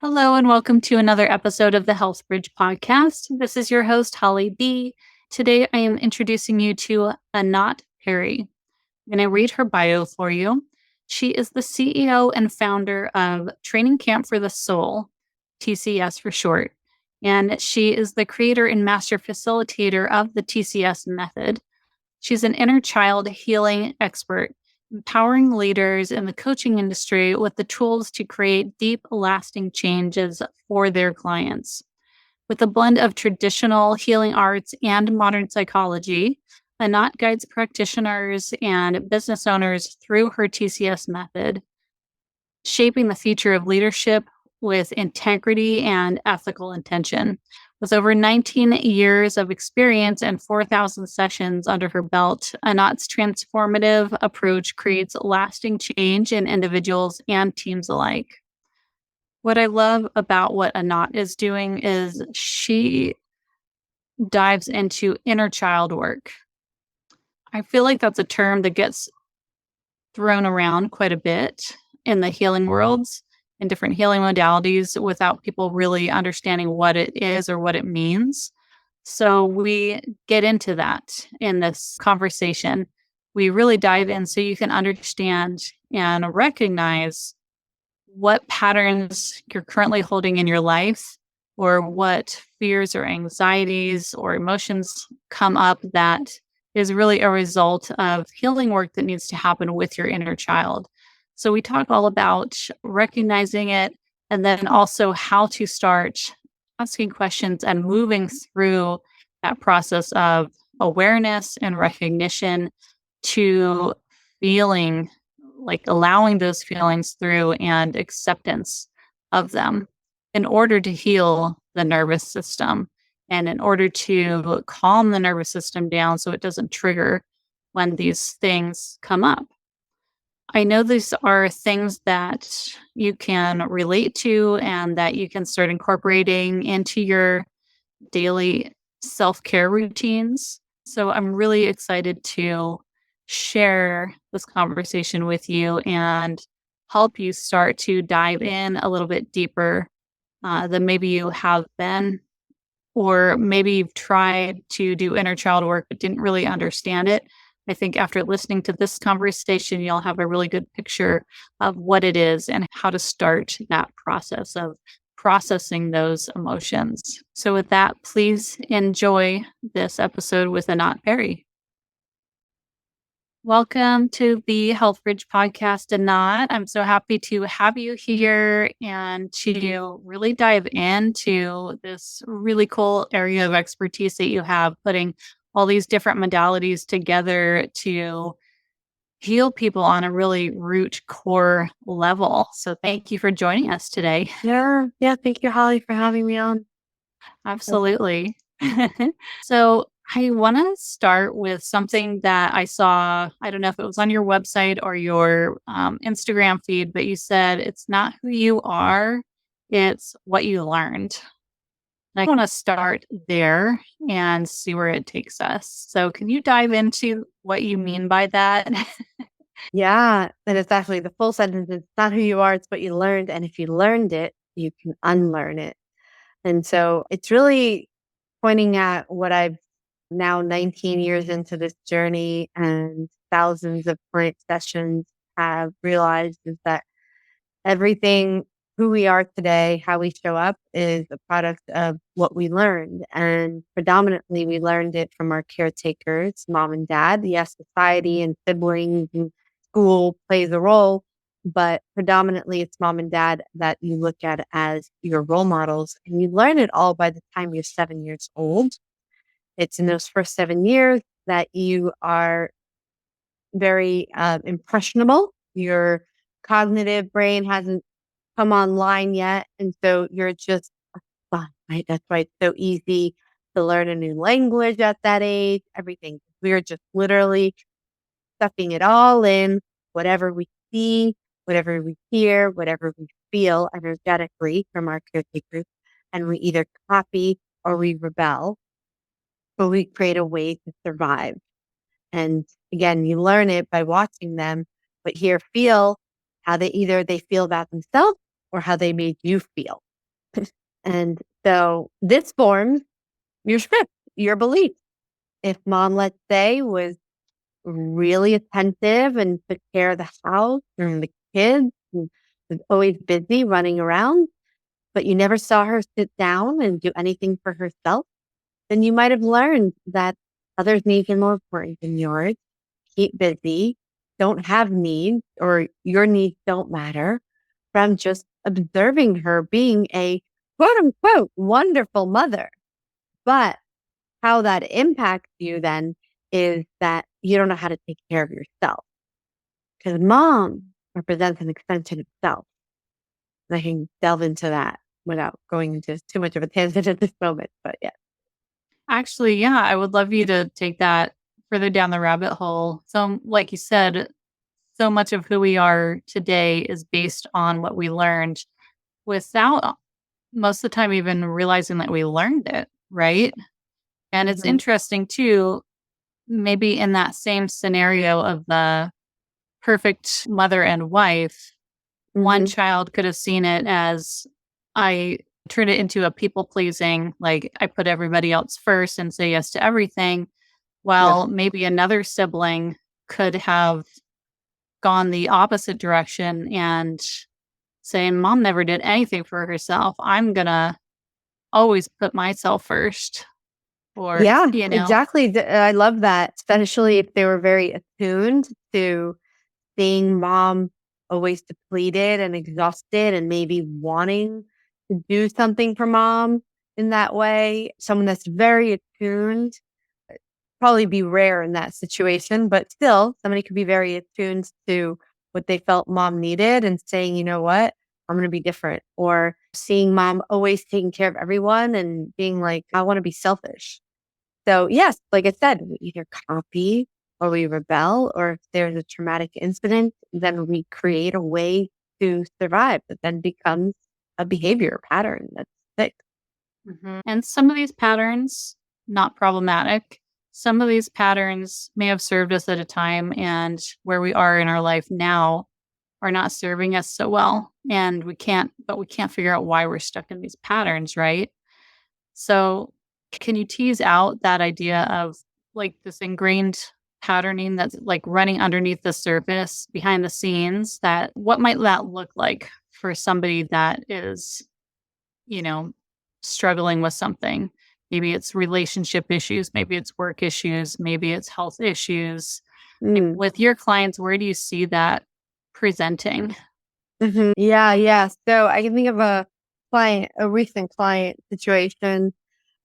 Hello, and welcome to another episode of the Health Bridge podcast. This is your host, Holly B. Today, I am introducing you to Anat Peri. I'm going to read her bio for you. She is the CEO and founder of Training Camp for the Soul, TCS for short, and she is the creator and master facilitator of the TCS Method. She's an inner child healing expert, empowering leaders in the coaching industry with the tools to create deep, lasting changes for their clients. With a blend of traditional healing arts and modern psychology, Anat guides practitioners and business owners through her TCS method, shaping the future of leadership with integrity and ethical intention. With over 19 years of experience and 4,000 sessions under her belt, Anat's transformative approach creates lasting change in individuals and teams alike. What I love about what Anat is doing is she dives into inner child work. I feel like that's a term that gets thrown around quite a bit in the healing worlds in different healing modalities without people really understanding what it is or what it means. So we get into that in this conversation. We really dive in so you can understand and recognize what patterns you're currently holding in your life or what fears or anxieties or emotions come up that is really a result of healing work that needs to happen with your inner child. So we talk all about recognizing it and then also how to start asking questions and moving through that process of awareness and recognition to feeling, like allowing those feelings through and acceptance of them in order to heal the nervous system and in order to calm the nervous system down so it doesn't trigger when these things come up. I know these are things that you can relate to and that you can start incorporating into your daily self-care routines. So I'm really excited to share this conversation with you and help you start to dive in a little bit deeper than maybe you have been, or maybe you've tried to do inner child work but didn't really understand it. I think after listening to this conversation, you'll have a really good picture of what it is and how to start that process of processing those emotions. So, with that, please enjoy this episode with Anat Peri. Welcome to the Health Bridge podcast, Anat. I'm so happy to have you here and to really dive into this really cool area of expertise that you have, putting all these different modalities together to heal people on a really root core level. So thank you for joining us today. Yeah. Thank you, Holly, for having me on. Absolutely. So I want to start with something that I saw. I don't know if it was on your website or your Instagram feed, but you said it's not who you are, it's what you learned. And I want to start there and see where it takes us. So can you dive into what you mean by that? Yeah. And it's actually the full sentence. It's not who you are, it's what you learned. And if you learned it, you can unlearn it. And so it's really pointing at what I've now 19 years into this journey and thousands of client sessions have realized is that everything, who we are today, how we show up is a product of what we learned. And predominantly, we learned it from our caretakers, mom and dad. Yes, society and siblings and school plays a role, but predominantly it's mom and dad that you look at as your role models. And you learn it all by the time you're 7 years old. It's in those first 7 years that you are very impressionable. Your cognitive brain hasn't come online yet. And so you're just fun, right? That's why it's so easy to learn a new language at that age, everything. We're just literally stuffing it all in, whatever we see, whatever we hear, whatever we feel energetically from our caretakers. And we either copy or we rebel, or we create a way to survive. And again, you learn it by watching them, but here feel how they feel about themselves or how they made you feel. And so this forms your script, your belief. If mom, let's say, was really attentive and took care of the house and the kids and was always busy running around, but you never saw her sit down and do anything for herself, then you might have learned that others' needs are more important than yours. Keep busy, don't have needs, or your needs don't matter from just observing her being a quote unquote wonderful mother. But how that impacts you then is that you don't know how to take care of yourself because mom represents an extension of self. And I can delve into that without going into too much of a tangent at this moment. But yeah. Actually, yeah, I would love you to take that further down the rabbit hole. So, like you said, so much of who we are today is based on what we learned without most of the time even realizing that we learned it, right? And it's Mhm. interesting too, maybe in that same scenario of the perfect mother and wife, one Mhm. child could have seen it as I turned it into a people pleasing, like I put everybody else first and say yes to everything, Yeah. while maybe another sibling could have gone the opposite direction and saying, Mom never did anything for herself. I'm going to always put myself first. Or, Yeah, you know, exactly. I love that, especially if they were very attuned to seeing mom always depleted and exhausted and maybe wanting to do something for mom in that way. Someone that's very attuned, probably be rare in that situation, but still somebody could be very attuned to what they felt mom needed and saying, you know what, I'm going to be different. Or seeing mom always taking care of everyone and being like, I want to be selfish. So, yes, like I said, we either copy or we rebel, or if there's a traumatic incident, then we create a way to survive that then becomes a behavior pattern that's fixed. and some of these patterns, not problematic. Some of these patterns may have served us at a time, and where we are in our life now are not serving us so well. And we can't figure out why we're stuck in these patterns, right? So, can you tease out that idea of like this ingrained patterning that's like running underneath the surface behind the scenes? That what might that look like for somebody that is, you know, struggling with something? Maybe it's relationship issues, maybe it's work issues, maybe it's health issues. Like Mm. with your clients, where do you see that presenting? Yeah, yeah. So I can think of a recent client situation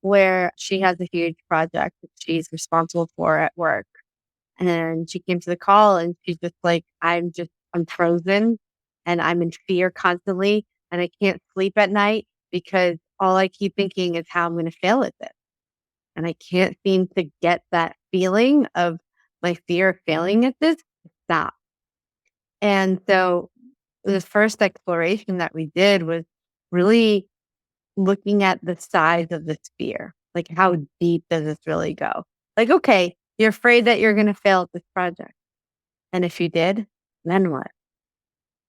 where she has a huge project that she's responsible for at work. And she came to the call and she's just like, I'm frozen and I'm in fear constantly and I can't sleep at night because all I keep thinking is how I'm going to fail at this. And I can't seem to get that feeling of my fear of failing at this to stop. And so the first exploration that we did was really looking at the size of this fear. Like, how deep does this really go? Like, okay, you're afraid that you're going to fail at this project. And if you did, then what?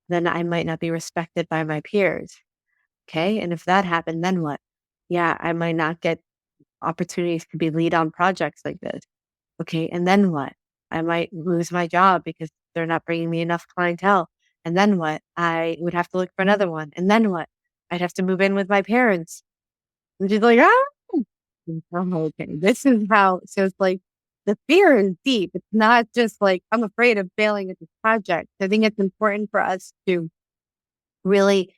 Then I might not be respected by my peers. Okay. And if that happened, then what? Yeah, I might not get opportunities to be lead on projects like this. Okay. And then what? I might lose my job because they're not bringing me enough clientele. And then what? I would have to look for another one. And then what? I'd have to move in with my parents. And she's like, ah, okay. This is how, so it's like the fear is deep. It's not just like, I'm afraid of failing at this project. I think it's important for us to really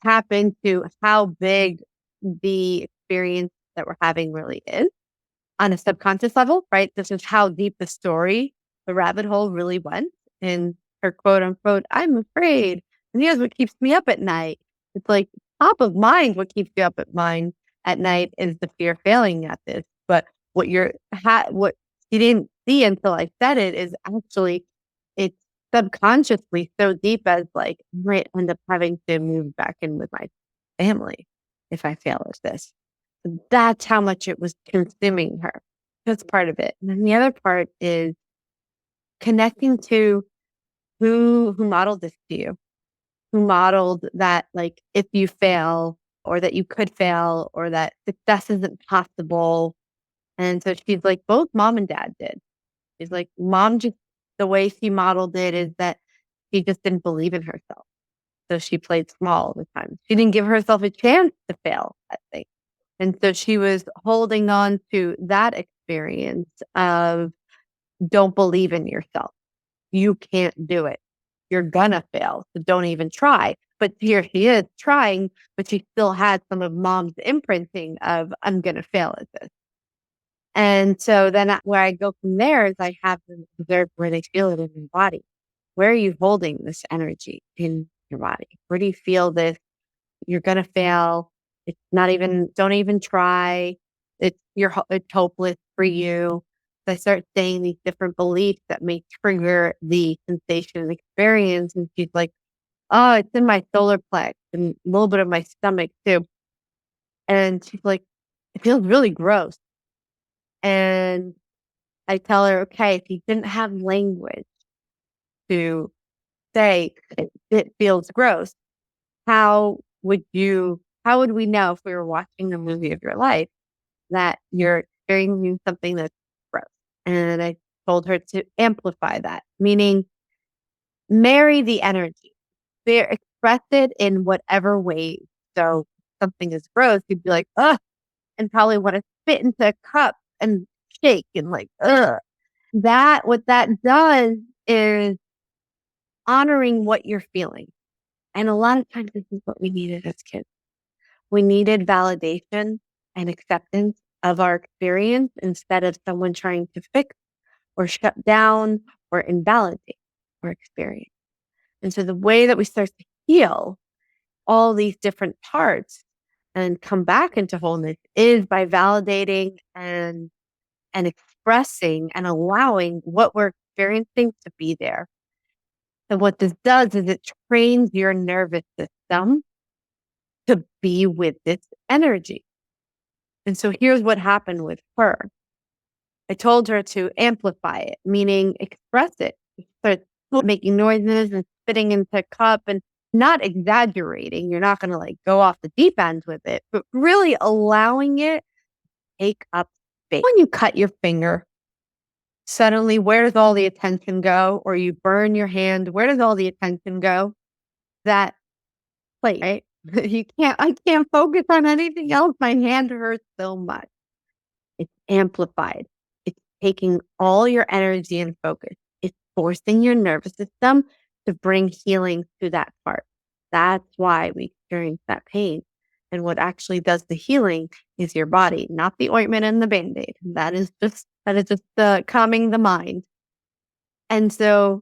tap into how big the experience that we're having really is on a subconscious level, right? This is how deep the story, the rabbit hole really went in her quote unquote, I'm afraid. And here's what keeps me up at night. It's like top of mind, what keeps you up at night is the fear of failing at this. But what you didn't see until I said it is actually it's subconsciously so deep as like, I might end up having to move back in with my family if I fail at this. That's how much it was consuming her. That's part of it. And then the other part is connecting to who modeled this to you, who modeled that, like, if you fail, or that you could fail, or that success isn't possible. And so she's like, both mom and dad did. She's like, mom just, the way she modeled it is that she just didn't believe in herself. So she played small all the time. She didn't give herself a chance to fail, I think. And so she was holding on to that experience of don't believe in yourself. You can't do it. You're gonna fail. So don't even try. But here she is trying, but she still had some of mom's imprinting of I'm gonna fail at this. And so then where I go from there is I have them observe where they feel it in their body. Where are you holding this energy in your body? Where do you feel this? You're going to fail. It's not even, don't even try. It's hopeless for you. So I start saying these different beliefs that may trigger the sensation and experience. And she's like, oh, it's in my solar plex and a little bit of my stomach too. And she's like, it feels really gross. And I tell her, okay, if you didn't have language to say it feels gross, how would we know if we were watching the movie of your life that you're experiencing something that's gross? And I told her to amplify that, meaning marry the energy. Express it in whatever way. So something is gross, you'd be like, ugh, and probably want to spit into a cup and shake and like, ugh. What that does is honoring what you're feeling. And a lot of times this is what we needed as kids. We needed validation and acceptance of our experience instead of someone trying to fix or shut down or invalidate our experience. And so the way that we start to heal all these different parts and come back into wholeness is by validating and expressing and allowing what we're experiencing to be there. And what this does is it trains your nervous system to be with this energy. And so here's what happened with her. I told her to amplify it, meaning express it. Start making noises and spitting into a cup and not exaggerating. You're not going to like go off the deep end with it, but really allowing it to take up space. When you cut your finger, suddenly where does all the attention go? Or you burn your hand, where does all the attention go? That place, right? I can't focus on anything else. My hand hurts so much. It's amplified. It's taking all your energy and focus. It's forcing your nervous system to bring healing to that part. That's why we experience that pain. And what actually does the healing is your body, not the ointment and the Band-Aid. That is just calming the mind. And so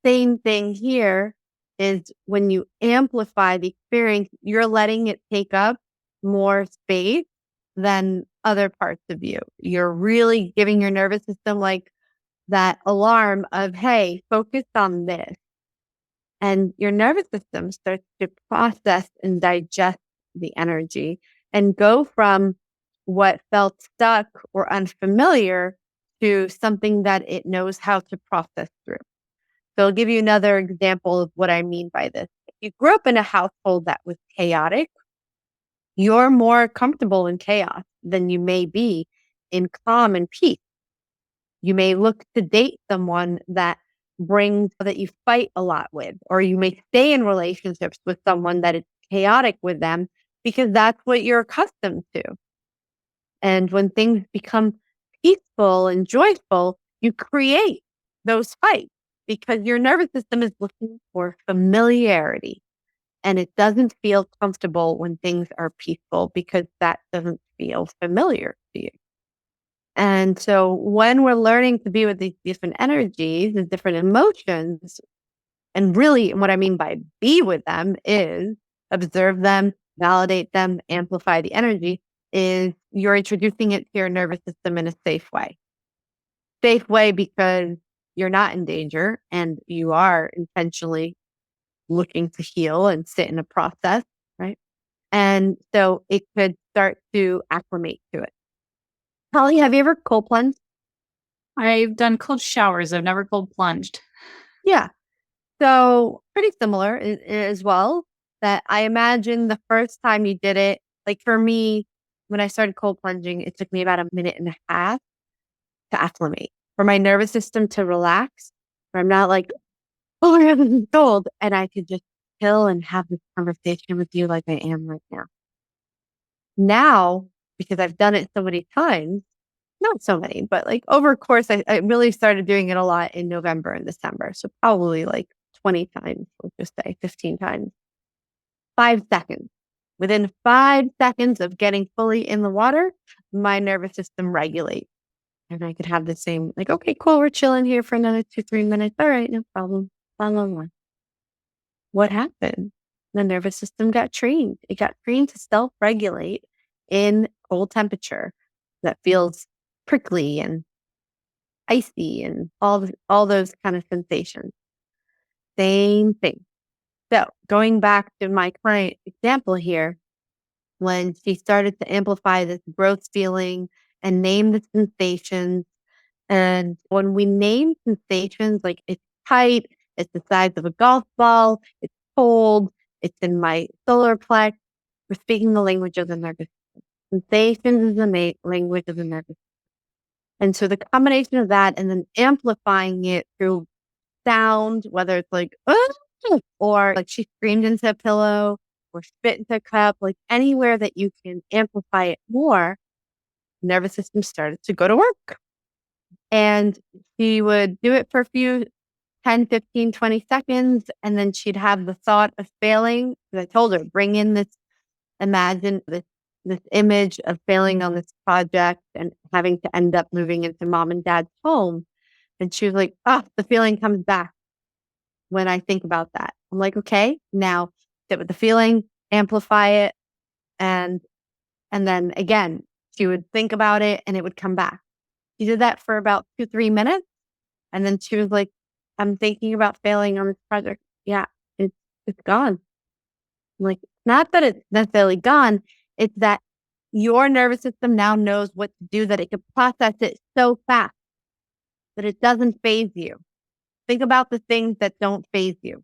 same thing here is when you amplify the experience, you're letting it take up more space than other parts of you. You're really giving your nervous system like that alarm of, hey, focus on this. And your nervous system starts to process and digest the energy and go from what felt stuck or unfamiliar to something that it knows how to process through. So I'll give you another example of what I mean by this. If you grew up in a household that was chaotic, you're more comfortable in chaos than you may be in calm and peace. You may look to date someone that you fight a lot with, or you may stay in relationships with someone that is chaotic with them because that's what you're accustomed to. And when things become peaceful and joyful, you create those fights because your nervous system is looking for familiarity. And it doesn't feel comfortable when things are peaceful because that doesn't feel familiar to you. And so when we're learning to be with these different energies and different emotions, and really what I mean by be with them is observe them, validate them, amplify the energy, is you're introducing it to your nervous system in a safe way. Safe way because you're not in danger and you are intentionally looking to heal and sit in a process, right? And so it could start to acclimate to it. Holly, have you ever cold plunged? I've done cold showers. I've never cold plunged. Yeah. So pretty similar as well, that I imagine the first time you did it, like for me, when I started cold plunging, it took me about a minute and a half to acclimate, for my nervous system to relax, where I'm not like, oh my God, this is cold. And I could just chill and have this conversation with you like I am right now. Now, because I've done it so many times, not so many, but like over a course, I really started doing it a lot in November and December. So probably like 20 times, let's just say 15 times, 5 seconds. Within 5 seconds of getting fully in the water, my nervous system regulates. And I could have the same, like, okay, cool, we're chilling here for another 2, 3 minutes. All right, no problem. Blah, blah, blah. What happened? The nervous system got trained. It got trained to self regulate in cold temperature that feels prickly and icy and all those kind of sensations. Same thing. So going back to my current example here, when she started to amplify this growth feeling and name the sensations, and when we name sensations, like it's tight, it's the size of a golf ball, it's cold, it's in my solar plex, we're speaking the language of the nervous system. Sensations is the language of the nervous system. And so the combination of that and then amplifying it through sound, whether it's like, "Ah," or like she screamed into a pillow or spit into a cup, like anywhere that you can amplify it more, nervous system started to go to work. And she would do it for a few 10, 15, 20 seconds. And then she'd have the thought of failing. Because I told her, bring in this, imagine this image of failing on this project and having to end up moving into mom and dad's home. And she was like, oh, the feeling comes back when I think about that. I'm like, okay, now sit with the feeling, amplify it, and then again, she would think about it and it would come back. She did that for about 2, 3 minutes. And then she was like, I'm thinking about failing on this project. Yeah, it's it's gone. I'm like, not that it's necessarily gone, it's that your nervous system now knows what to do, that it can process it so fast that it doesn't phase you. Think about the things that don't phase you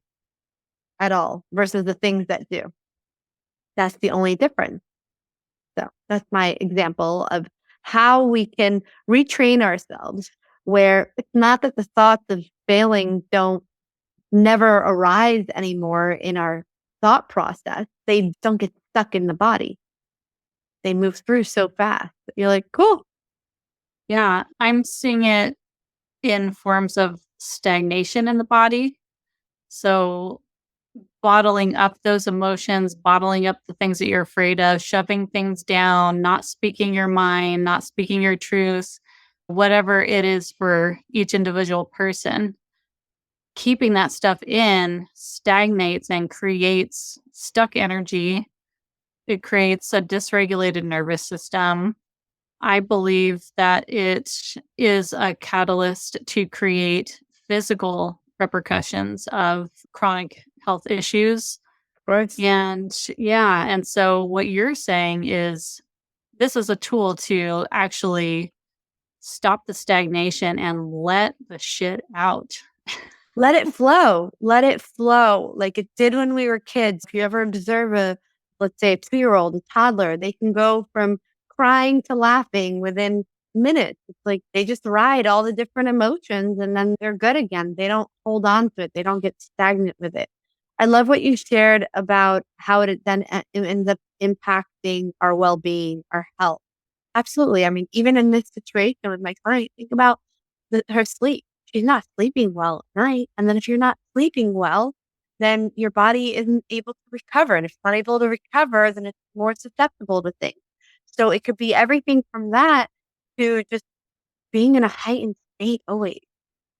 at all versus the things that do. That's the only difference. So that's my example of how we can retrain ourselves, where it's not that the thoughts of failing don't never arise anymore in our thought process. They don't get stuck in the body. They move through so fast. You're like, cool. Yeah, I'm seeing it in forms of stagnation in the body. So bottling up those emotions, bottling up the things that you're afraid of, shoving things down, not speaking your mind, not speaking your truth, whatever it is for each individual person. Keeping that stuff in stagnates and creates stuck energy. It creates a dysregulated nervous system. I believe that it is a catalyst to create physical repercussions of chronic health issues. Of course. And yeah, and so what you're saying is this is a tool to actually stop the stagnation and let the shit out. Let it flow. Let it flow like it did when we were kids. If you ever observe let's say a 2-year-old, a toddler, they can go from crying to laughing within minutes. It's like they just ride all the different emotions and then they're good again. They don't hold on to it. They don't get stagnant with it. I love what you shared about how it then it ends up impacting our well-being, our health. Absolutely. I mean, even in this situation with my client, think about her sleep. She's not sleeping well at night. And then if you're not sleeping well, then your body isn't able to recover. And if it's not able to recover, then it's more susceptible to things. So it could be everything from that to just being in a heightened state always.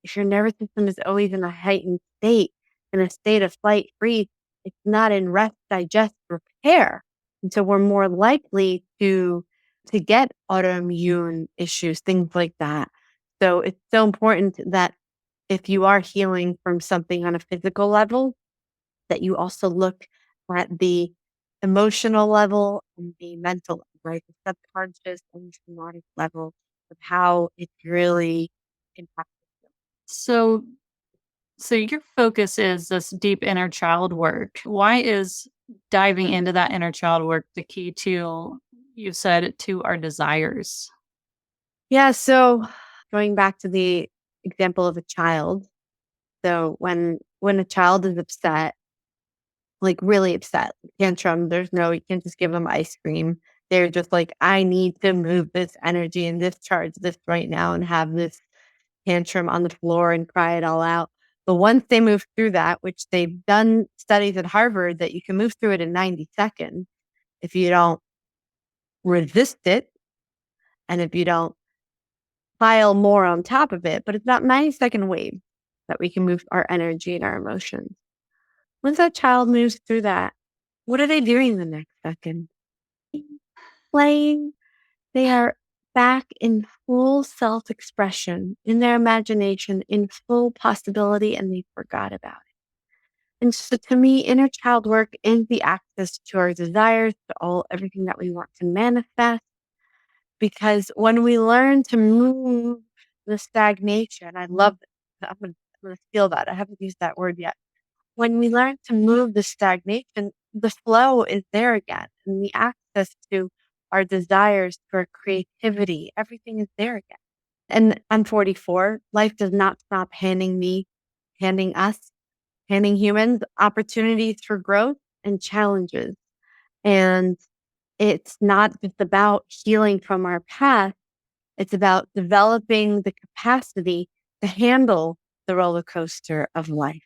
If your nervous system is always in a heightened state, in a state of flight freeze, it's not in rest, digest, repair. And so we're more likely to get autoimmune issues, things like that. So it's so important that if you are healing from something on a physical level, that you also look at the emotional level and the mental, right? The subconscious and somatic level of how it's really impacting. So your focus is this deep inner child work. Why is diving into that inner child work, the key to, you said, to our desires. Yeah, so going back to the example of a child. So when a child is upset, like really upset, tantrum, there's no, you can't just give them ice cream. They're just like, I need to move this energy and discharge this right now and have this tantrum on the floor and cry it all out. But once they move through that, which they've done studies at Harvard that you can move through it in 90 seconds if you don't resist it and if you don't pile more on top of it, but it's about 90-second wave that we can move our energy and our emotions. Once that child moves through that, what are they doing the next second? Playing. They are back in full self expression, in their imagination, in full possibility, and they forgot about it. And so to me, inner child work is the access to our desires, to everything that we want to manifest. Because when we learn to move the stagnation, I love it. I'm gonna steal that. I haven't used that word yet. When we learn to move the stagnation, the flow is there again, and the access to our desires, to our creativity, everything is there again. And I'm 44. Life does not stop handing us, handing humans opportunities for growth and challenges. And it's not just about healing from our past, it's about developing the capacity to handle the roller coaster of life.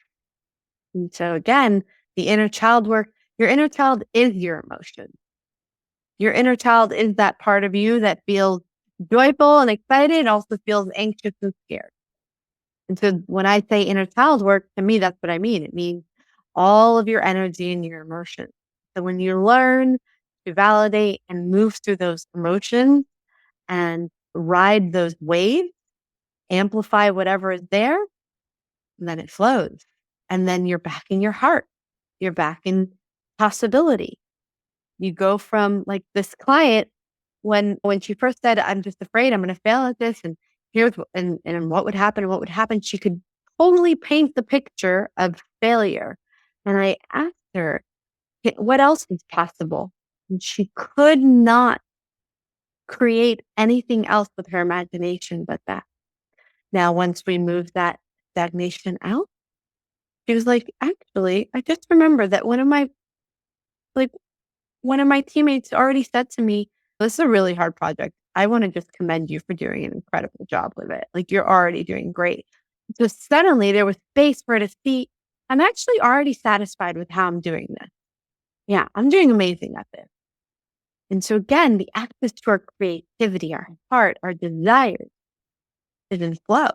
And so again, the inner child work, your inner child is your emotion. Your inner child is that part of you that feels joyful and excited, also feels anxious and scared. And so when I say inner child work, to me, that's what I mean. It means all of your energy and your emotions. So when you learn to validate and move through those emotions and ride those waves, amplify whatever is there, and then it flows. And then you're back in your heart. You're back in possibility. You go from like this client when she first said, I'm just afraid I'm going to fail at this. And and what would happen and what would happen. She could totally paint the picture of failure. And I asked her, what else is possible? And she could not create anything else with her imagination but that. Now, once we moved that stagnation out, she was like, actually, I just remember that like one of my teammates already said to me, this is a really hard project. I want to just commend you for doing an incredible job with it. Like you're already doing great. So suddenly there was space for her to see, I'm actually already satisfied with how I'm doing this. Yeah, I'm doing amazing at this. And so again, the access to our creativity, our heart, our desires is in flow.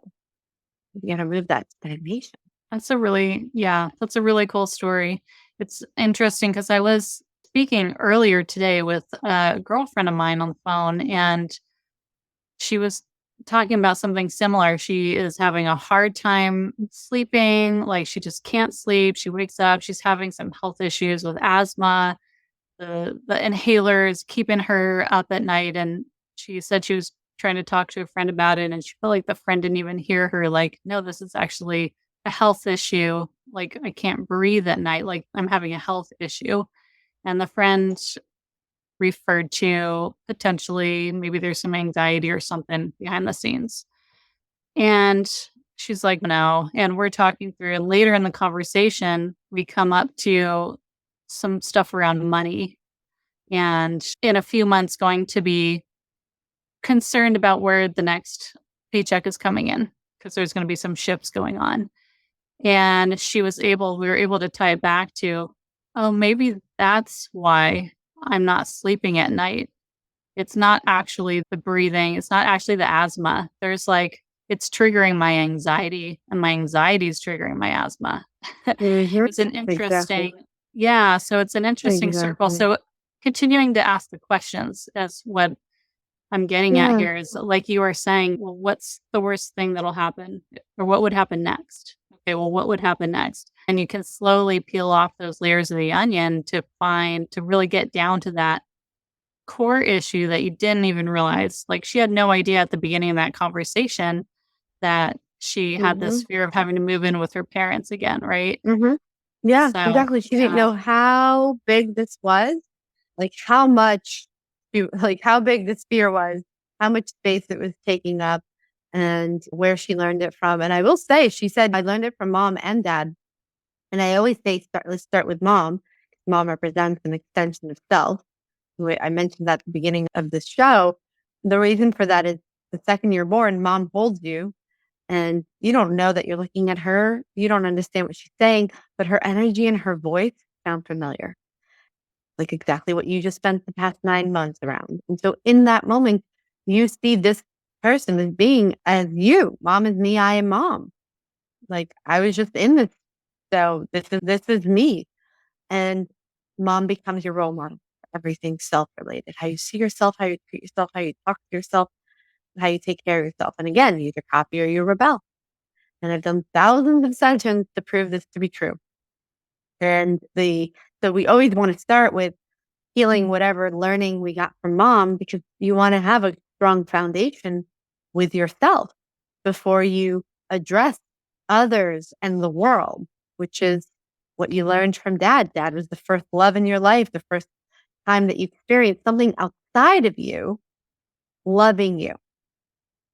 You got to move that stagnation. That's a really cool story. It's interesting because I was speaking earlier today with a girlfriend of mine on the phone, and she was talking about something similar. She is having a hard time sleeping, like she just can't sleep. She wakes up, she's having some health issues with asthma. The inhalers keeping her up at night, and she said she was trying to talk to a friend about it, and she felt like the friend didn't even hear her, like, "No, this is actually a health issue. Like, I can't breathe at night, like, I'm having a health issue." And the friend referred to potentially maybe there's some anxiety or something behind the scenes. And she's like, "No." And we're talking through, and later in the conversation, we come up to some stuff around money, and in a few months going to be concerned about where the next paycheck is coming in because there's going to be some shifts going on. And we were able to tie it back to, oh, maybe that's why I'm not sleeping at night. It's not actually the breathing, it's not actually the asthma. It's triggering my anxiety, and my anxiety is triggering my asthma. Mhm. It's an Exactly. interesting, yeah. So it's an interesting circle. Exactly. So continuing to ask the questions, as what I'm getting at Yeah. here is, like you were saying, well, what's the worst thing that'll happen? Or what would happen next? Okay, well, what would happen next? And you can slowly peel off those layers of the onion to really get down to that core issue that you didn't even realize. Like she had no idea at the beginning of that conversation that she had this Mhm. fear of having to move in with her parents again, right? Mhm. Yeah, So, exactly. She didn't yeah. know how big this was, like how much, like how big this fear was, how much space it was taking up, and where she learned it from. And I will say, she said, I learned it from mom and dad. And I always say, let's start with mom. Mom represents an extension of self. I mentioned that at the beginning of the show. The reason for that is the second you're born, mom holds you and you don't know that you're looking at her. You don't understand what she's saying, but her energy and her voice sound familiar, like exactly what you just spent the past 9 months around. And so in that moment, you see this person as being as you. Mom is me, I am mom. Like I was just in this. So this is me. And mom becomes your role model. Everything self-related. How you see yourself, how you treat yourself, how you talk to yourself, how you take care of yourself. And again, you either copy or you rebel. And I've done thousands of sessions to prove this to be true. And so we always want to start with healing whatever learning we got from mom because you want to have a strong foundation with yourself before you address others and the world, which is what you learned from dad. Dad was the first love in your life, the first time that you experienced something outside of you loving you.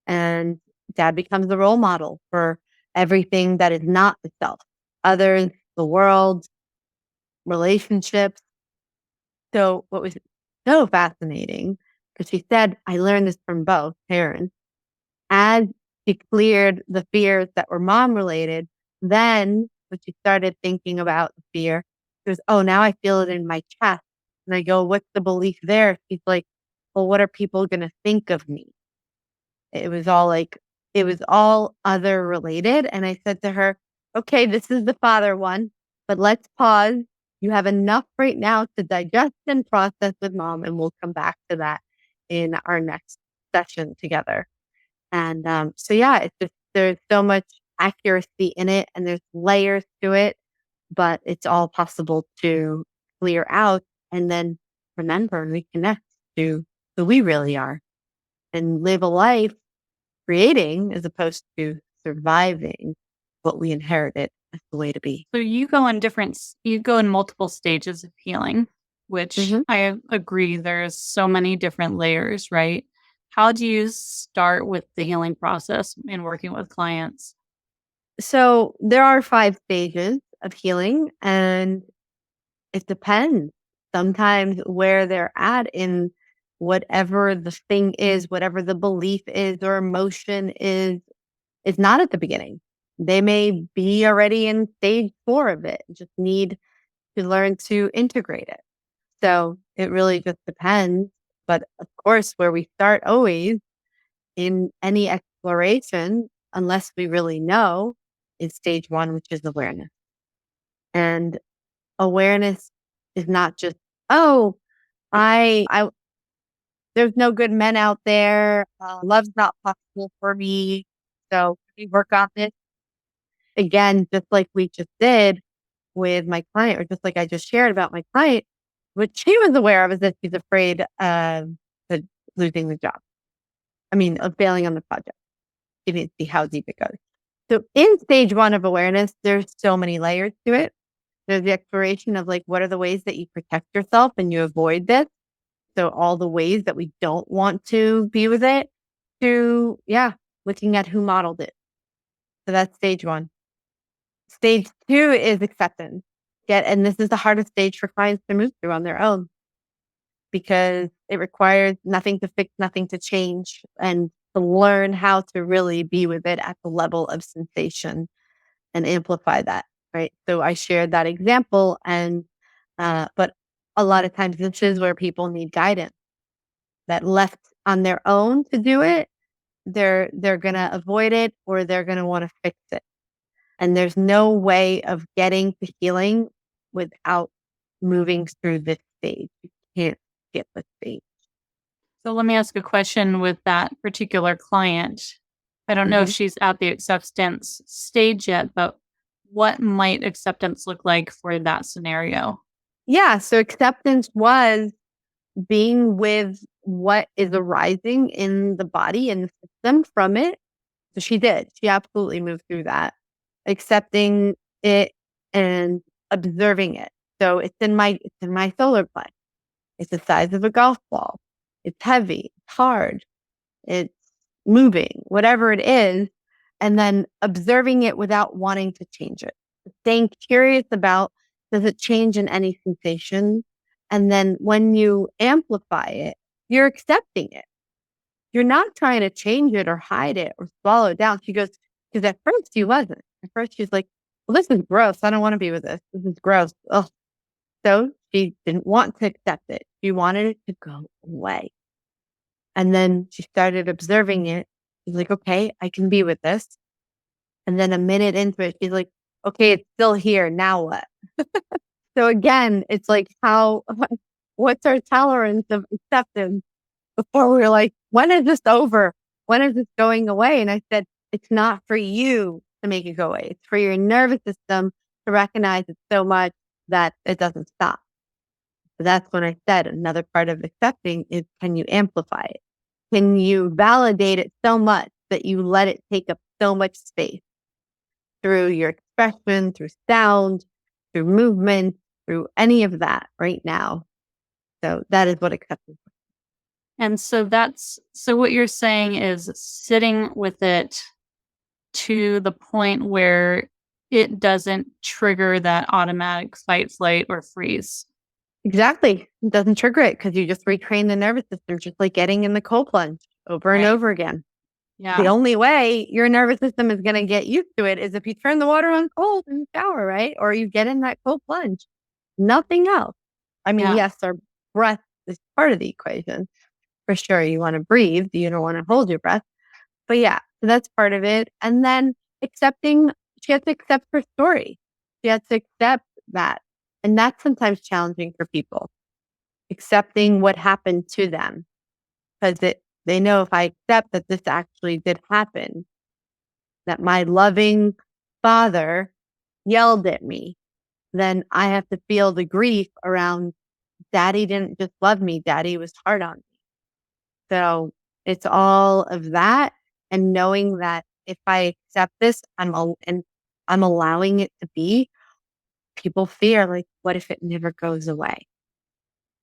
And dad becomes the role model for everything that is not the self, others, the world, relationships. So what was so fascinating, because she said, I learned this from both parents. As she cleared the fears that were mom related, then when she started thinking about the fear, she goes, oh, now I feel it in my chest. And I go, what's the belief there? She's like, well, what are people going to think of me? It was all like, it was all other related. And I said to her, okay, this is the father one, but let's pause. You have enough right now to digest and process with mom, and we'll come back to that in our next session together. And so, yeah, it's just there's so much accuracy in it and there's layers to it, but it's all possible to clear out and then remember and reconnect to who we really are and live a life creating as opposed to surviving what we inherited as the way to be. So you go in multiple stages of healing, which hmm I agree there's so many different layers, right? How do you start with the healing process in working with clients? So there are 5 stages of healing, and it depends sometimes where they're at in whatever the thing is, whatever the belief is or emotion is not at the beginning. They may be already in stage 4 of it, just need to learn to integrate it. So it really just depends. But of course, where we start always in any exploration, unless we really know, is stage 1, which is awareness. And awareness is not just, oh, I there's no good men out there. Love's not possible for me. So we work on this again, just like we just did with my client, or just like I just shared about my client. What she was aware of is that she's afraid of losing the job. I mean, of failing on the project. She didn't see how deep it goes. So in stage 1 of awareness, there's so many layers to it. There's the exploration of like, what are the ways that you protect yourself and you avoid this? So all the ways that we don't want to be with it to, yeah, looking at who modeled it. So that's stage 1. Stage 2 is acceptance. And this is the hardest stage for clients to move through on their own because it requires nothing to fix, nothing to change, and to learn how to really be with it at the level of sensation and amplify that. Right. So I shared that example, and but a lot of times this is where people need guidance. That left on their own to do it, they're gonna avoid it or they're gonna want to fix it. And there's no way of getting to healing without moving through this stage. You can't skip a stage. So let me ask a question with that particular client. I don't know if Mhm. she's at the acceptance stage yet, but what might acceptance look like for that scenario? Yeah. So acceptance was being with what is arising in the body and the system from it. So she did. She absolutely moved through that, accepting it and observing it. So it's in my solar plexus. It's the size of a golf ball. It's heavy. It's hard. It's moving, whatever it is, and then observing it without wanting to change it. Staying curious about, does it change in any sensation? And then when you amplify it, you're accepting it. You're not trying to change it or hide it or swallow it down. She goes, because at first she wasn't. At first she's like, well, this is gross. I don't want to be with this. This is gross. Ugh. So she didn't want to accept it. She wanted it to go away. And then she started observing it. She's like, okay, I can be with this. And then a minute into it, she's like, okay, it's still here. Now what? So again, it's like what's our tolerance of acceptance before we're like, when is this over? When is this going away? And I said, it's not for you to make it go away. It's for your nervous system to recognize it so much that it doesn't stop. So that's when I said another part of accepting is, can you amplify it? Can you validate it so much that you let it take up so much space through your expression, through sound, through movement, through any of that right now? So that is what acceptance is. And so what you're saying is sitting with it to the point where it doesn't trigger that automatic fight, flight, or freeze. Exactly. It doesn't trigger it because you just retrain the nervous system, just like getting in the cold plunge over and over again. Yeah. The only way your nervous system is going to get used to it is if you turn the water on cold in the shower, right? Or you get in that cold plunge. Nothing else. I mean, yes, our breath is part of the equation. For sure, you want to breathe. You don't want to hold your breath. But yeah, so that's part of it. And then accepting, she has to accept her story. She has to accept that. And that's sometimes challenging for people, accepting what happened to them. Because they know, if I accept that this actually did happen, that my loving father yelled at me, then I have to feel the grief around, daddy didn't just love me, daddy was hard on me. So it's all of that, and knowing that if I accept this, I'm allowing it to be. People fear, like, what if it never goes away?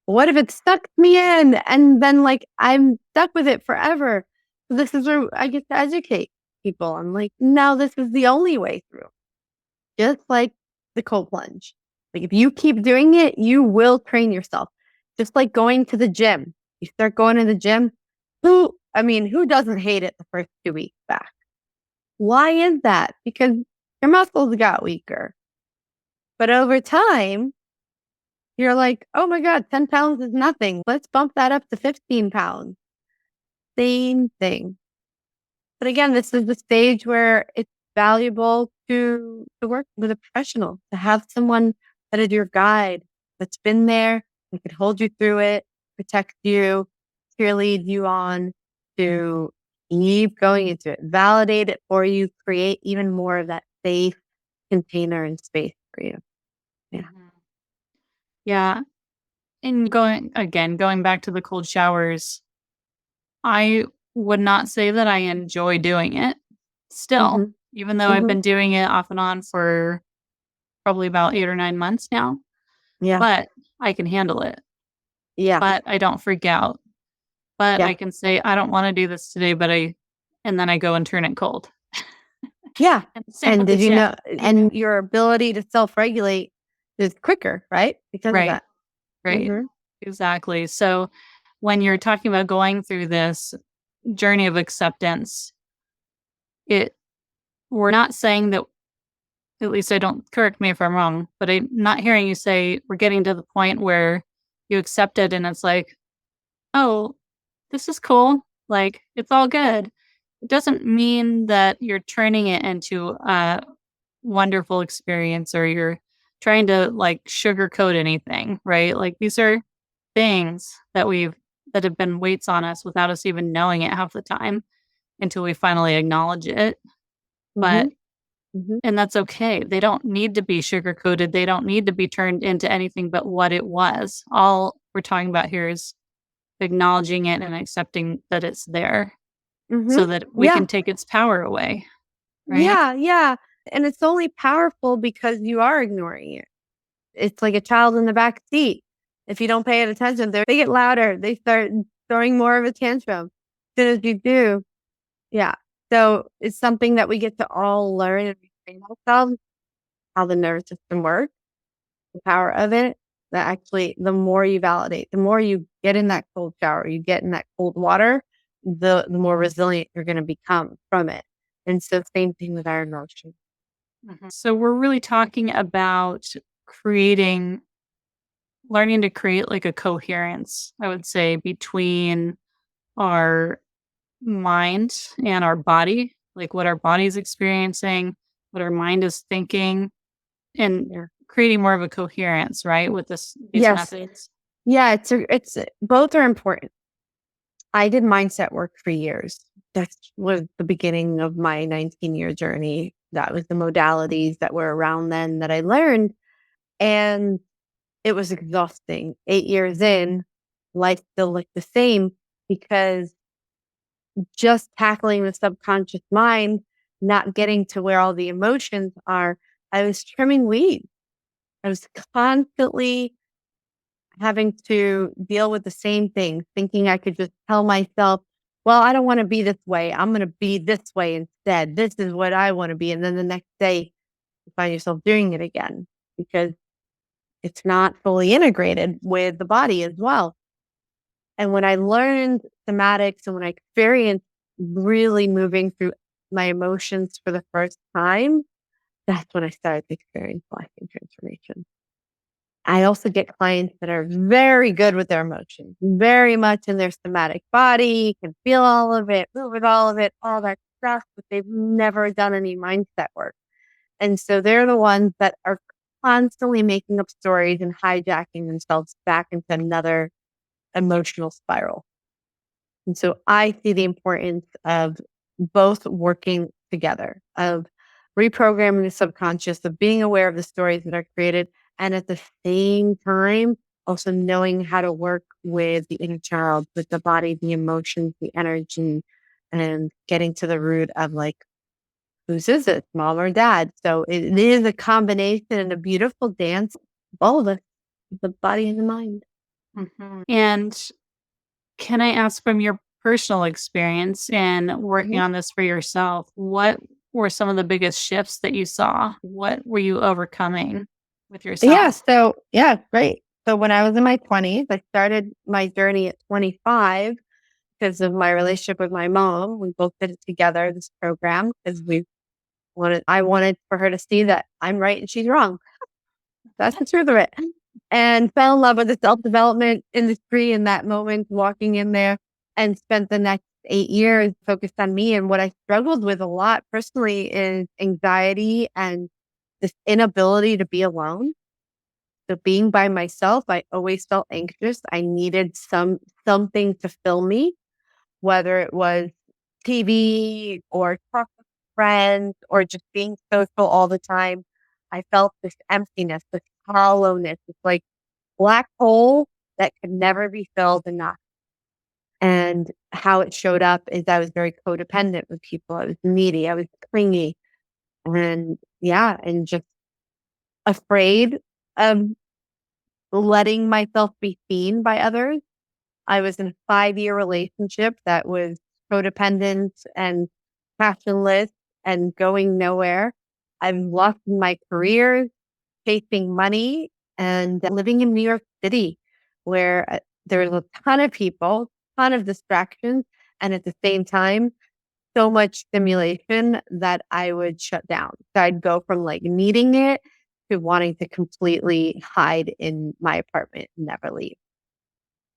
What if it sucks me in and then like I'm stuck with it forever? So this is where I get to educate people. I'm like, no, this is the only way through. Just like the cold plunge. Like if you keep doing it, you will train yourself. Just like going to the gym. You start going to the gym. Who doesn't hate it the first 2 weeks back? Why is that? Because your muscles got weaker. But over time, you're like, oh my God, 10 pounds is nothing. Let's bump that up to 15 pounds. Same thing. But again, this is the stage where it's valuable to work with a professional, to have someone that is your guide, that's been there, and can hold you through it, protect you, cheerlead you on, to keep going into it, validate it for you, create even more of that safe container and space for you. Yeah. Yeah. And going back to the cold showers, I would not say that I enjoy doing it still, even though I've been doing it off and on for probably about 8 or 9 months now. Yeah. But I can handle it. Yeah. But I don't freak out. But I can say, I don't want to do this today, and then I go and turn it cold. Yeah. And did you know, and your ability to self-regulate is quicker, right? Because of that. Right. Exactly. So when you're talking about going through this journey of acceptance, we're not saying that, at least I don't, correct me if I'm wrong, but I'm not hearing you say we're getting to the point where you accept it and it's like, oh, this is cool. Like, it's all good. It doesn't mean that you're turning it into a wonderful experience or you're trying to like sugarcoat anything, right? Like these are things that have been weights on us without us even knowing it half the time until we finally acknowledge it. But and that's okay. They don't need to be sugarcoated. They don't need to be turned into anything but what it was. All we're talking about here is acknowledging it and accepting that it's there so that we can take its power away. Right? Yeah. And it's only powerful because you are ignoring it. It's like a child in the back seat. If you don't pay it attention, they get louder. They start throwing more of a tantrum. As soon as you do, yeah. So it's something that we get to all learn and retrain ourselves, how the nervous system works, the power of it. That actually, the more you validate, the more you get in that cold shower, you get in that cold water, the more resilient you're going to become from it. And so, same thing with our emotions. So we're really talking about creating learning to create like a coherence, I would say, between our mind and our body, like what our body's experiencing, what our mind is thinking, and Yeah. creating more of a coherence, right? With these Yes. methods. Yeah. It's both are important. I did mindset work for years. That was the beginning of my 19-year journey. That was the modalities that were around then that I learned. And it was exhausting. 8 years in, life still looked the same because just tackling the subconscious mind, not getting to where all the emotions are, I was trimming weeds. I was constantly having to deal with the same thing, thinking I could just tell myself, well, I don't want to be this way. I'm going to be this way instead. This is what I want to be. And then the next day, you find yourself doing it again because it's not fully integrated with the body as well. And when I learned thematics and when I experienced really moving through my emotions for the first time, that's when I started to experience lasting transformation. I also get clients that are very good with their emotions, very much in their somatic body, can feel all of it, move with all of it, all that stuff, but they've never done any mindset work. And so they're the ones that are constantly making up stories and hijacking themselves back into another emotional spiral. And so I see the importance of both working together, of reprogramming the subconscious, of being aware of the stories that are created, and at the same time, also knowing how to work with the inner child, with the body, the emotions, the energy, and getting to the root of like, whose is it, mom or dad? So it is a combination and a beautiful dance of all of us, the body and the mind. And can I ask from your personal experience and working Mhm. on this for yourself, what were some of the biggest shifts that you saw? What were you overcoming with Yeah. yourself? So, yeah, great. So, when I was in my 20s, I started my journey at 25 because of my relationship with my mom. We both did it together, this program, because I wanted for her to see that I'm right and she's wrong. That's the truth of it. And fell in love with the self-development industry in that moment, walking in there and spent the next 8 years focused on me. And what I struggled with a lot personally is anxiety and this inability to be alone. So being by myself, I always felt anxious. I needed something to fill me, whether it was TV or talk with friends or just being social all the time. I felt this emptiness, this hollowness, this like black hole that could never be filled enough. And how it showed up is I was very codependent with people. I was needy. I was clingy. And yeah, and just afraid of letting myself be seen by others. I was in a 5-year relationship that was codependent and passionless and going nowhere. I've lost my career, chasing money, and living in New York City, where there's a ton of people, ton of distractions, and at the same time, so much stimulation that I would shut down. So I'd go from like needing it to wanting to completely hide in my apartment and never leave.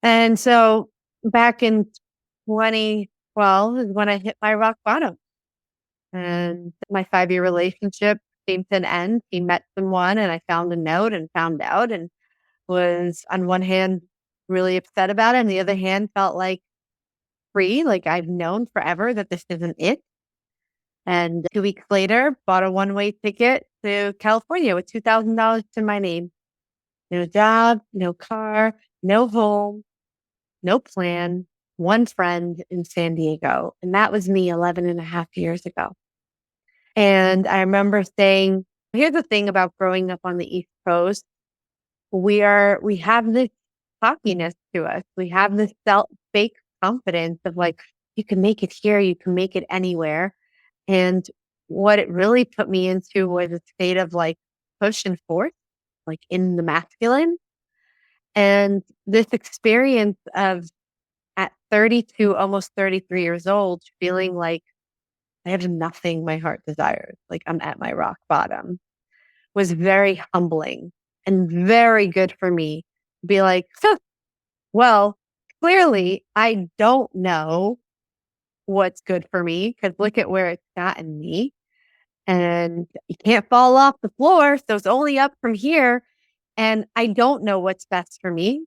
And so back in 2012 is when I hit my rock bottom. And my 5-year relationship came to an end. He met someone and I found a note and found out and was on one hand really upset about it. On the other hand, felt like free, like I've known forever that this isn't it. And 2 weeks later, bought a one-way ticket to California with $2,000 to my name. No job, no car, no home, no plan, one friend in San Diego. And that was me 11 and a half years ago. And I remember saying, here's the thing about growing up on the East Coast. we have this cockiness to us. We have this fake confidence of like, you can make it here, you can make it anywhere. And what it really put me into was a state of like push and force, like in the masculine. And this experience of at 32, almost 33 years old, feeling like I have nothing my heart desires, like I'm at my rock bottom, was very humbling and very good for me to be like, "Huh, well, clearly I don't know what's good for me because look at where it's gotten me. And you can't fall off the floor. So it's only up from here. And I don't know what's best for me.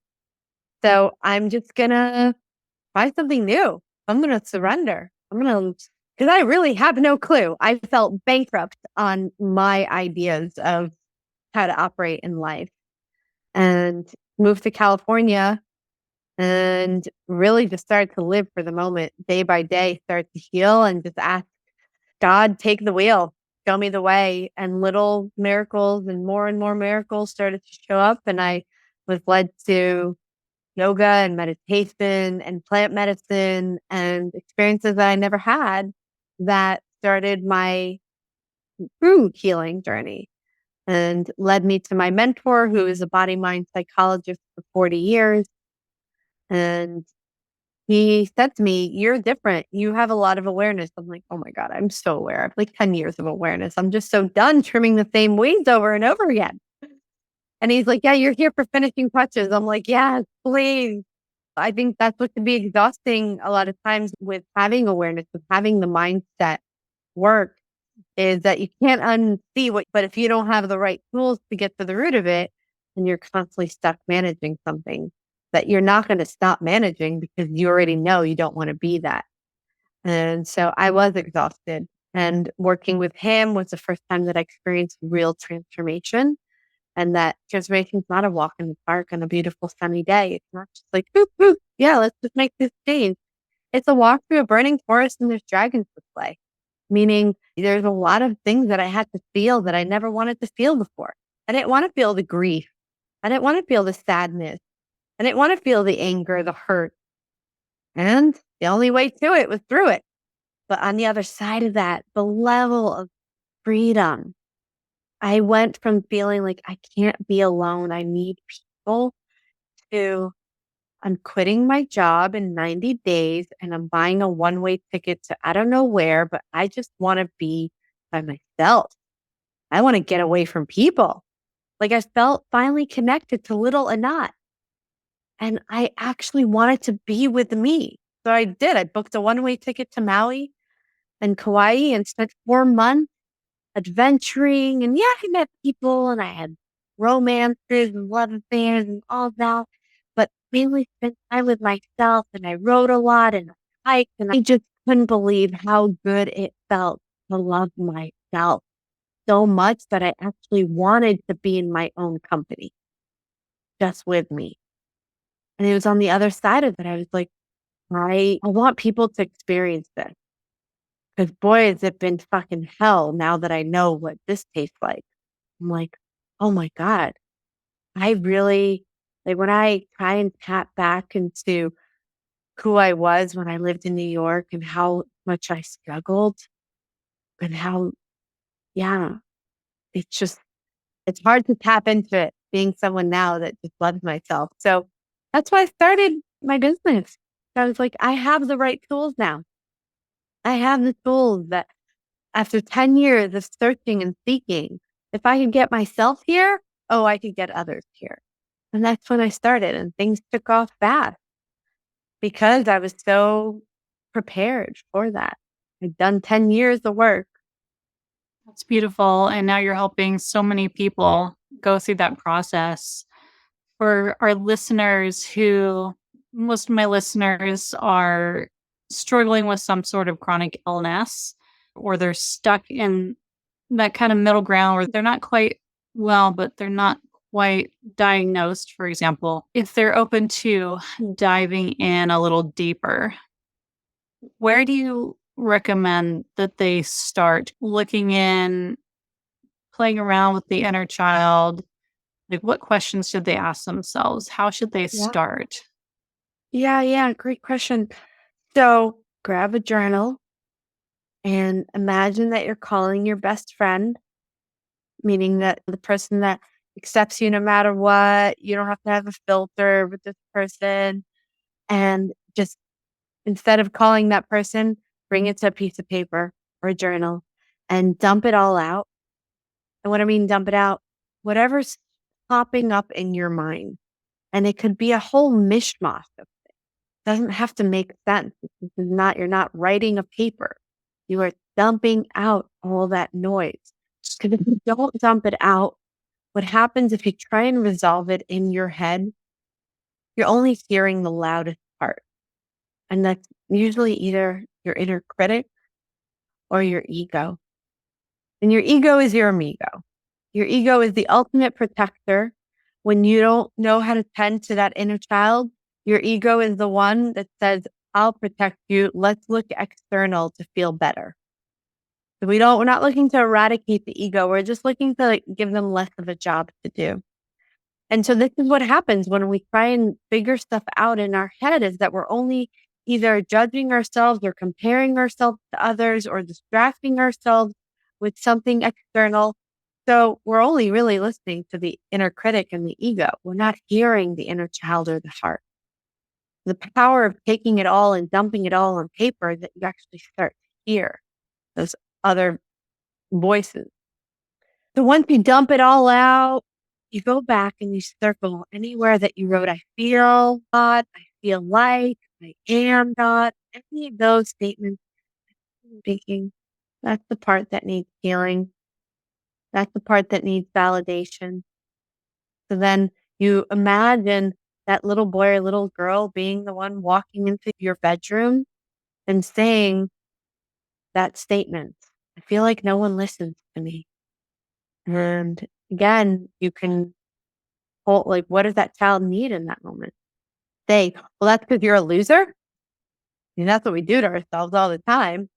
So I'm just going to try something new. I'm going to surrender. I'm going to, because I really have no clue. I felt bankrupt on my ideas of how to operate in life and moved to California and really just started to live for the moment day by day, start to heal and just ask God, take the wheel, show me the way. And little miracles and more miracles started to show up. And I was led to yoga and meditation and plant medicine and experiences that I never had that started my true healing journey and led me to my mentor, who is a body mind psychologist for 40 years. And he said to me, "You're different. You have a lot of awareness." I'm like, "Oh my God, I'm so aware. I have like 10 years of awareness. I'm just so done trimming the same weeds over and over again." And he's like, "Yeah, you're here for finishing touches." I'm like, "Yeah, please." I think that's what can be exhausting a lot of times with having awareness, with having the mindset work is that you can't unsee what, but if you don't have the right tools to get to the root of it, then you're constantly stuck managing something that you're not going to stop managing because you already know you don't want to be that. And so I was exhausted. And working with him was the first time that I experienced real transformation. And that transformation is not a walk in the park on a beautiful sunny day. It's not just like, boop, boop. Yeah, let's just make this change. It's a walk through a burning forest and there's dragons to play. Meaning there's a lot of things that I had to feel that I never wanted to feel before. I didn't want to feel the grief. I didn't want to feel the sadness. I didn't want to feel the anger, the hurt. And the only way to it was through it. But on the other side of that, the level of freedom, I went from feeling like I can't be alone. I need people to I'm quitting my job in 90 days and I'm buying a one-way ticket to I don't know where, but I just want to be by myself. I want to get away from people. Like I felt finally connected to little Anat. And I actually wanted to be with me. So I did. I booked a one-way ticket to Maui and Kauai and spent 4 months adventuring. And yeah, I met people and I had romances and love affairs and all that. But mainly spent time with myself and I rode a lot and I hiked and I just couldn't believe how good it felt to love myself so much that I actually wanted to be in my own company, just with me. And it was on the other side of it. I was like, I want people to experience this. Because boy, has it been fucking hell now that I know what this tastes like. I'm like, oh my God. I really like when I try and tap back into who I was when I lived in New York and how much I struggled and how, yeah, it's just it's hard to tap into it being someone now that just loves myself. So that's why I started my business. I was like, I have the right tools now. I have the tools that after 10 years of searching and seeking, if I could get myself here, oh, I could get others here. And that's when I started and things took off fast because I was so prepared for that. I'd done 10 years of work. That's beautiful. And now you're helping so many people go through that process. For our listeners who, most of my listeners are struggling with some sort of chronic illness, or they're stuck in that kind of middle ground where they're not quite well, but they're not quite diagnosed, for example, if they're open to diving in a little deeper, where do you recommend that they start looking in, playing around with the inner child, Like, what questions should they ask themselves? How should they Yeah. start? Yeah. Great question. So grab a journal and imagine that you're calling your best friend, meaning that the person that accepts you no matter what. You don't have to have a filter with this person. And just instead of calling that person, bring it to a piece of paper or a journal and dump it all out. And what I mean, dump it out, whatever's popping up in your mind. And it could be a whole mishmash. Doesn't have to make sense. This is not, you're not writing a paper. You are dumping out all that noise. Because if you don't dump it out, what happens if you try and resolve it in your head, you're only hearing the loudest part. And that's usually either your inner critic or your ego. And your ego is your amigo. Your ego is the ultimate protector. When you don't know how to tend to that inner child, your ego is the one that says, I'll protect you. Let's look external to feel better. So we're not looking to eradicate the ego. We're just looking to give them less of a job to do. And so this is what happens when we try and figure stuff out in our head, is that we're only either judging ourselves or comparing ourselves to others or distracting ourselves with something external. So we're only really listening to the inner critic and the ego. We're not hearing the inner child or the heart. The power of taking it all and dumping it all on paper, that you actually start to hear those other voices. So once you dump it all out, you go back and you circle anywhere that you wrote, I feel God, I feel like, I am God. Any of those statements, speaking, that's the part that needs healing. That's the part that needs validation. So then you imagine that little boy or little girl being the one walking into your bedroom and saying that statement. I feel like no one listens to me. And again, you can hold, like, what does that child need in that moment? Say, well, that's because you're a loser. And that's what we do to ourselves all the time.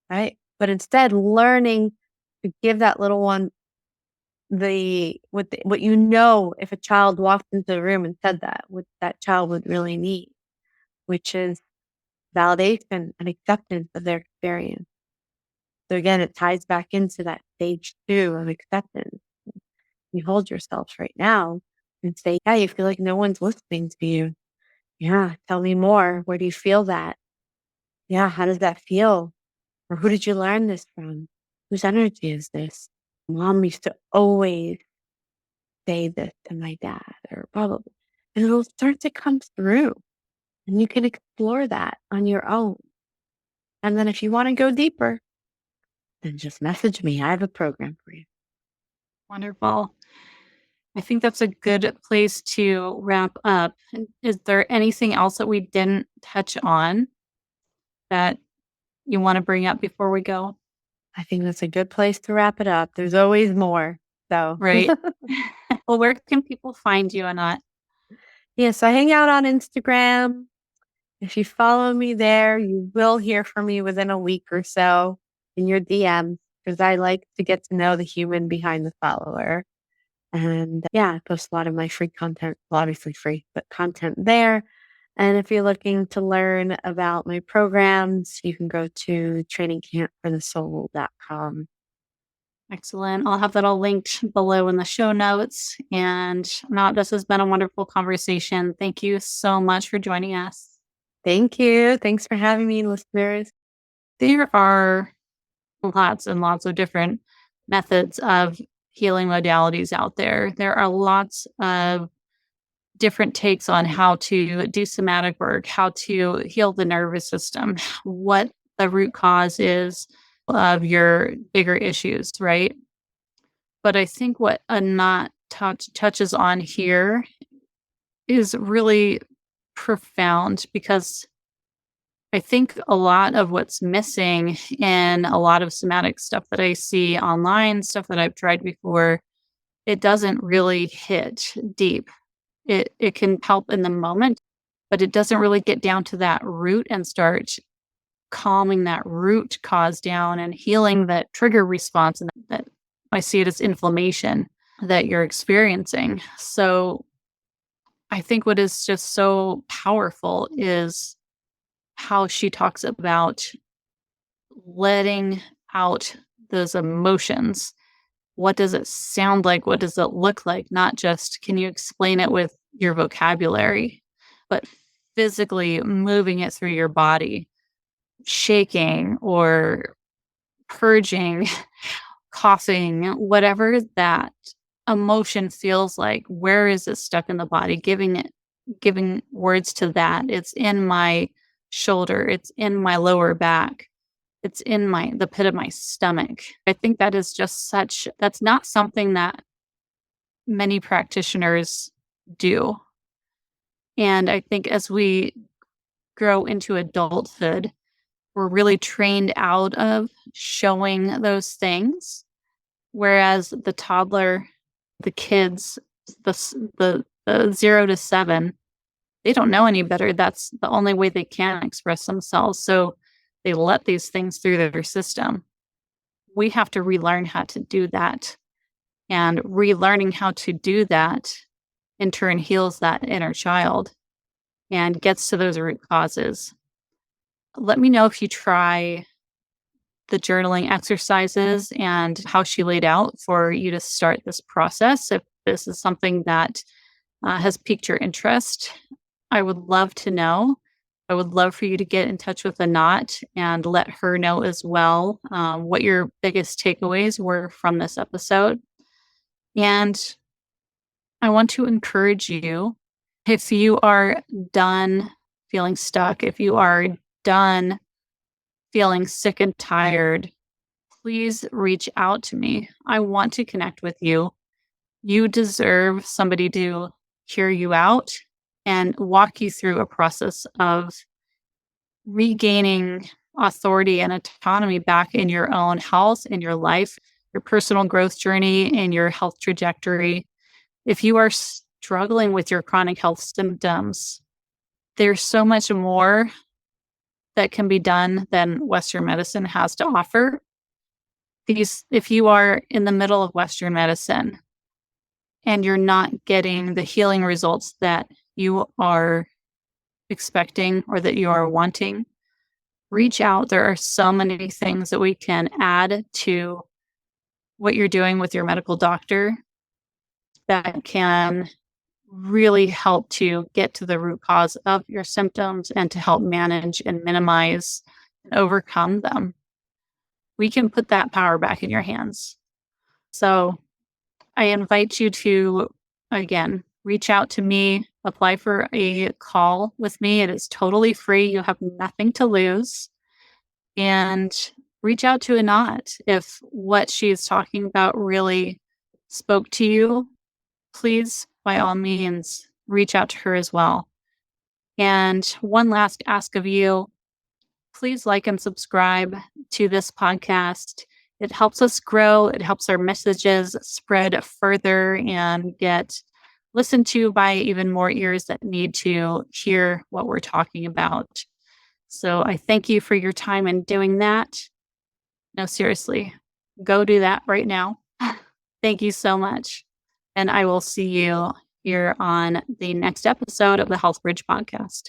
Right. But instead, learning to give that little one what you know, if a child walked into the room and said that, what that child would really need, which is validation and acceptance of their experience. So again, it ties back into that stage 2 of acceptance. You hold yourself right now and say, yeah, you feel like no one's listening to you. Yeah, tell me more. Where do you feel that? Yeah, how does that feel? Or who did you learn this from? Whose energy is this? Mom used to always say this to my dad, or blah, blah, blah. And it'll start to come through. And you can explore that on your own. And then if you want to go deeper, then just message me. I have a program for you. Wonderful. I think that's a good place to wrap up. Is there anything else that we didn't touch on that you want to bring up before we go? I think that's a good place to wrap it up. There's always more. So, Right. Well, where can people find you, Anat? yeah, so I hang out on Instagram. If you follow me there, you will hear from me within a week or so in your DMs, because I like to get to know the human behind the follower. And yeah, I post a lot of my free content, well, obviously free, but content there. And if you're looking to learn about my programs, you can go to trainingcampforthesoul.com. Excellent. I'll have that all linked below in the show notes. And Anat, this has been a wonderful conversation. Thank you so much for joining us. Thank you. Thanks for having me, listeners. There are lots and lots of different methods of healing modalities out there. There are lots of different takes on how to do somatic work, how to heal the nervous system, what the root cause is of your bigger issues, right? But I think what Anat touches on here is really profound, because I think a lot of what's missing in a lot of somatic stuff that I see online, stuff that I've tried before, it doesn't really hit deep. It can help in the moment, but it doesn't really get down to that root and start calming that root cause down and healing that trigger response. And that I see it as inflammation. that you're experiencing. So I think what is just so powerful is how she talks about letting out those emotions. What does it sound like? What does it look like? Not just can you explain it with your vocabulary, but physically moving it through your body, shaking or purging, coughing, whatever that emotion feels like. Where is it stuck in the body? Giving words to that. It's in my shoulder, it's in my lower back, it's in the pit of my stomach. I think that is just that's not something that many practitioners do. And I think as we grow into adulthood, we're really trained out of showing those things. Whereas the toddler, the kids, the 0 to 7, they don't know any better. That's the only way they can express themselves. So they let these things through their system. We have to relearn how to do that. And relearning how to do that in turn heals that inner child and gets to those root causes. Let me know if you try the journaling exercises and how she laid out for you to start this process. If this is something that has piqued your interest, I would love to know. I would love for you to get in touch with Anat and let her know as well what your biggest takeaways were from this episode. And I want to encourage you, if you are done feeling stuck, if you are done feeling sick and tired, please reach out to me. I want to connect with you. You deserve somebody to hear you out and walk you through a process of regaining authority and autonomy back in your own health, in your life, your personal growth journey, and your health trajectory. If you are struggling with your chronic health symptoms, there's so much more that can be done than Western medicine has to offer. If you are in the middle of Western medicine and you're not getting the healing results that you are expecting or that you are wanting, reach out. There are so many things that we can add to what you're doing with your medical doctor that can really help to get to the root cause of your symptoms and to help manage and minimize and overcome them. We can put that power back in your hands. So I invite you to, again, reach out to me, apply for a call with me. It is totally free. You have nothing to lose. And reach out to Anat if what she is talking about really spoke to you. Please, by all means, reach out to her as well. And one last ask of you, please like and subscribe to this podcast. It helps us grow. It helps our messages spread further and get listened to by even more ears that need to hear what we're talking about. So I thank you for your time in doing that. No, seriously, go do that right now. Thank you so much. And I will see you here on the next episode of the Health Bridge podcast.